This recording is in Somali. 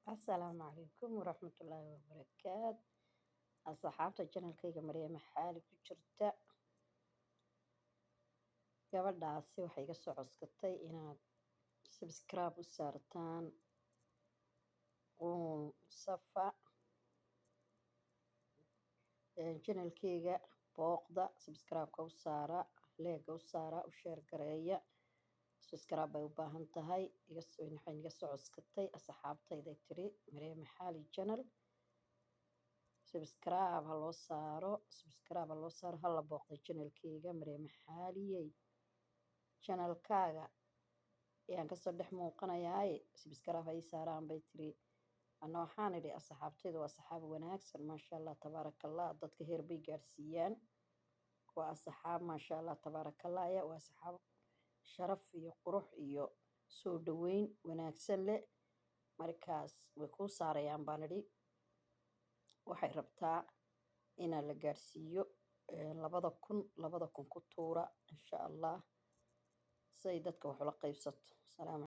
السلام عليكم ورحمة الله وبركاته. أصحابتا janalkayga Maryama xaali ku jirta gabadhaasi waxay iga soo codsatay inaad subscribe u saartaan safa janalkayga booqda subscribe-ka u saara leega u saara u share gareeya subscribe bay u baahan tahay waxay iga soo codsatay asxaabtayda tiri Maryama xaali janal subscribe ha loo saaro hala booqdo janalkayga Maryama xaaliyey janalkaaga ayaan kasoo dhex muuqanayaa subscribe ay saaraan bay tiri ana waxaan idhi asxaabtaydu waa asxaab wanaagsan maasha allah tabaarakallah dadka heer bay gaarsiiyaan waa asxaab maasha allah tabaarakallah waa asxaab sharaf iyo qurux iyo soo dhaweyn wanaagsan leh markaas way kuu saarayaan baan idhi waxay rabtaa inaa la gaarsiiyo 2000 ku tuura insha allah say dadka wax ula qaybsato salaam